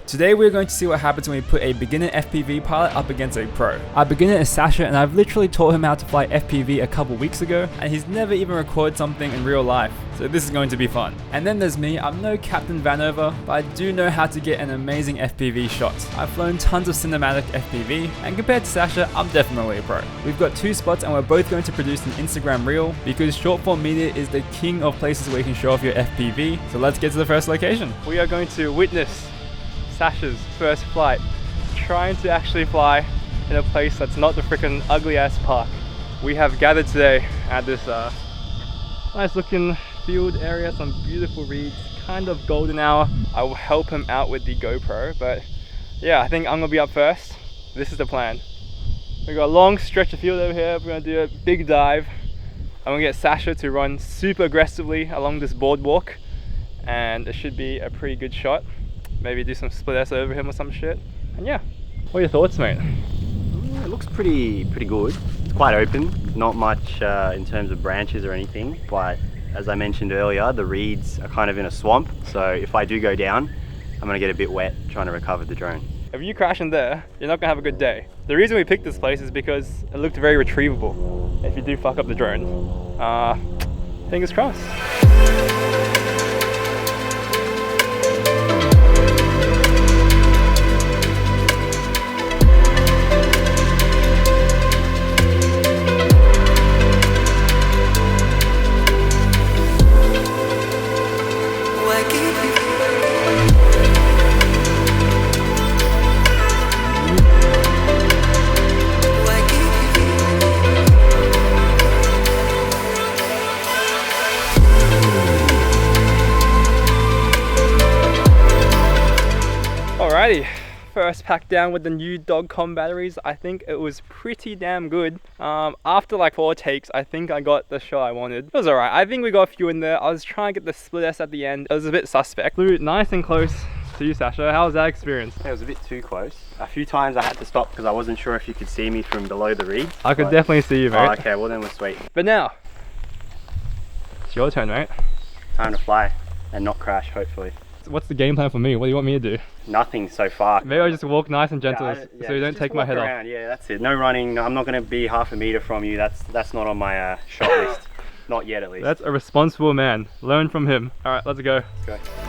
Today we're going to see what happens when we put a beginner FPV pilot up against a pro. Our beginner is Sasha, and I've literally taught him how to fly FPV a couple weeks ago, and he's never even recorded something in real life, so this is going to be fun. And then there's me. I'm no Captain Vanover, but I do know how to get an amazing FPV shot. I've flown tons of cinematic FPV, and compared to Sasha, I'm definitely a pro. We've got 2 spots and we're both going to produce an Instagram reel, because short form media is the king of places where you can show off your FPV, so let's get to the first location. We are going to witness Sasha's first flight, trying to actually fly in a place that's not the freaking ugly ass park. We have gathered today at this nice looking field area, some beautiful reeds, kind of golden hour. I will help him out with the GoPro, but yeah, I think I'm gonna be up first. This is the plan. We've got a long stretch of field over here. We're gonna do a big dive. I'm gonna get Sasha to run super aggressively along this boardwalk, and it should be a pretty good shot. Maybe do some split S over him or some shit. And yeah, what are your thoughts, mate? It looks pretty good. It's quite open, not much in terms of branches or anything, but as I mentioned earlier, the reeds are kind of in a swamp, so if I do go down, I'm gonna get a bit wet trying to recover the drone. If you crash in there, you're not gonna have a good day. The reason we picked this place is because it looked very retrievable if you do fuck up the drone. Fingers crossed. Alrighty, first pack down with the new Dogcom batteries. I think it was pretty damn good. After like 4 takes, I think I got the shot I wanted. It was alright. I think we got a few in there. I was trying to get the split S at the end. It was a bit suspect. Flew nice and close to you, Sasha. How was that experience? It was a bit too close. A few times I had to stop because I wasn't sure if you could see me from below the reed. I could definitely see you, mate. Oh, okay, well then we're sweet. But now, it's your turn, mate. Time to fly and not crash, hopefully. What's the game plan for me? What do you want me to do? Nothing so far. Maybe I just walk nice and gentle so you don't take my head off. Yeah, that's it. No running. I'm not going to be half a meter from you. That's not on my shot list. Not yet, at least. That's a responsible man. Learn from him. All right, let's go. Let's go.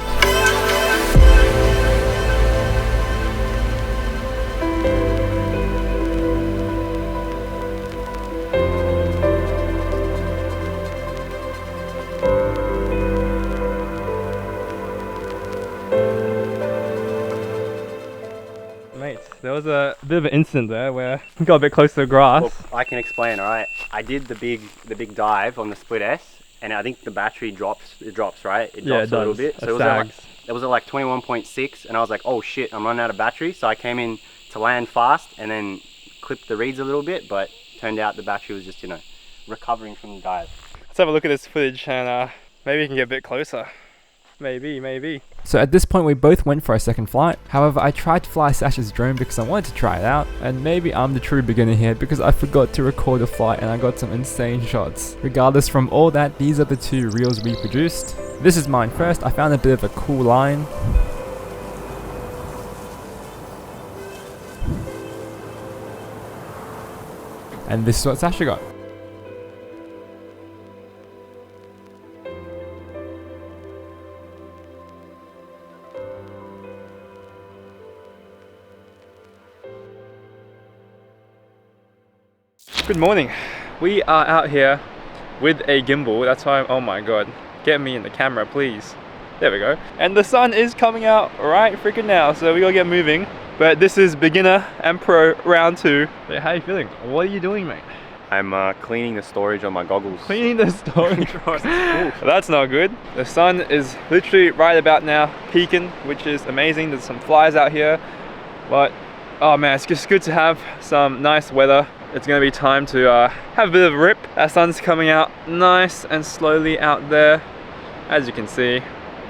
There was a bit of an incident there where we got a bit close to the grass. Look, I can explain, alright? I did the big dive on the split S, and I think the battery drops, right? It drops a little bit. So it was at like 21.6, and I was like, oh shit, I'm running out of battery. So I came in to land fast and then clipped the reeds a little bit, but turned out the battery was just, you know, recovering from the dive. Let's have a look at this footage and maybe we can get a bit closer. Maybe. So at this point we both went for a second flight. However, I tried to fly Sasha's drone because I wanted to try it out, and maybe I'm the true beginner here because I forgot to record a flight and I got some insane shots. Regardless, from all that, these are the 2 reels we produced. This is mine first. I found a bit of a cool line. And this is what Sasha got. Good morning. We are out here with a gimbal. That's why oh my god, get me in the camera please. There we go. And the sun is coming out right freaking now, so we gotta get moving. But this is beginner and pro round 2. Hey, how are you feeling? What are you doing, mate? I'm cleaning the storage on my goggles. Cleaning the storage? That's not good. The sun is literally right about now peaking, which is amazing. There's some flies out here, but oh man, it's just good to have some nice weather. It's gonna be time to have a bit of a rip. That sun's coming out nice and slowly out there, as you can see.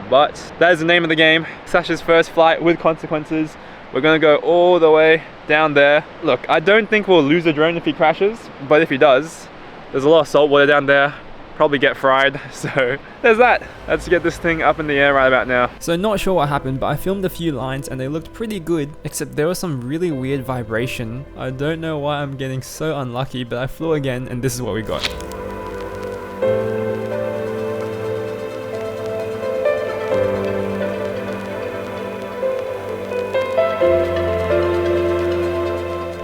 But that is the name of the game. Sasha's first flight with consequences. We're gonna go all the way down there. Look, I don't think we'll lose the drone if he crashes, but if he does, there's a lot of salt water down there. probably get fried. So there's that. Let's get this thing up in the air right about now. So not sure what happened, but I filmed a few lines and they looked pretty good, except there was some really weird vibration. I don't know why I'm getting so unlucky, but I flew again and this is what we got.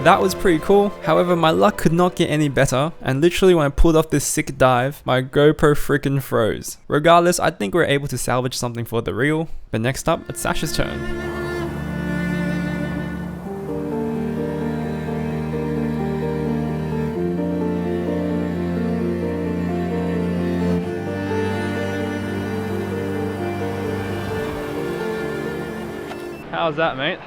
That was pretty cool. However, my luck could not get any better, and literally when I pulled off this sick dive, my GoPro freaking froze. Regardless, I think we're able to salvage something for the reel. But next up, it's Sasha's turn. How's that, mate?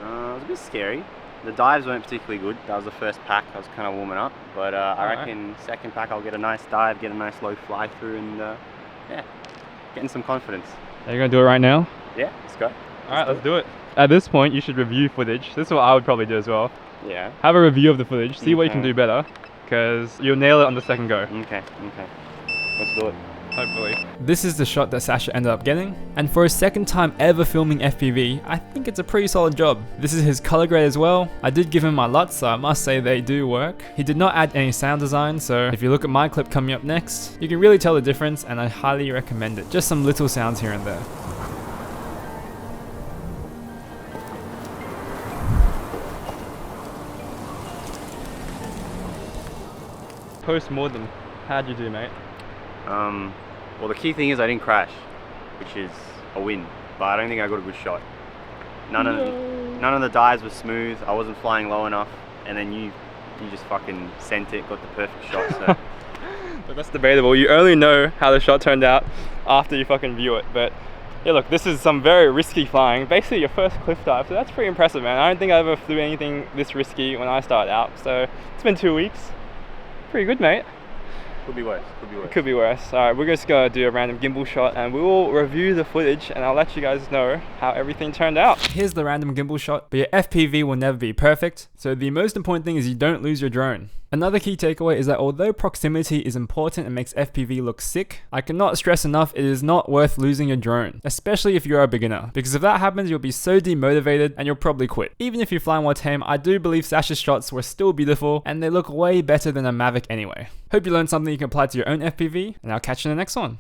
It was a bit scary. The dives weren't particularly good. That was the first pack. I was kind of warming up, but I reckon second pack I'll get a nice dive, get a nice low fly through, and yeah, getting some confidence. Are you gonna do it right now? Yeah, let's go. Alright, let's do it. At this point, you should review footage. This is what I would probably do as well. Yeah. Have a review of the footage, see what you can do better, because you'll nail it on the second go. Okay. Let's do it. Hopefully. This is the shot that Sasha ended up getting, and for his second time ever filming FPV, I think it's a pretty solid job. This is his color grade as well. I did give him my LUTs, so I must say they do work. He did not add any sound design, so if you look at my clip coming up next, you can really tell the difference, and I highly recommend it. Just some little sounds here and there. Post-mortem, how'd you do, mate? Well, the key thing is I didn't crash, which is a win, but I don't think I got a good shot. None of the dives were smooth. I wasn't flying low enough, and then you just fucking sent it, got the perfect shot. So. But that's debatable. You only know how the shot turned out after you fucking view it. But yeah, look, this is some very risky flying. Basically your first cliff dive, so that's pretty impressive, man. I don't think I ever flew anything this risky when I started out. So it's been 2 weeks. Pretty good, mate. Could be worse. Could be worse. Alright, we're just gonna do a random gimbal shot and we will review the footage and I'll let you guys know how everything turned out. Here's the random gimbal shot, but your FPV will never be perfect, so the most important thing is you don't lose your drone. Another key takeaway is that although proximity is important and makes FPV look sick, I cannot stress enough it is not worth losing your drone, especially if you're a beginner, because if that happens you'll be so demotivated and you'll probably quit. Even if you fly more tame, I do believe Sasha's shots were still beautiful and they look way better than a Mavic anyway. Hope you learned something you can apply to your own FPV, and I'll catch you in the next one.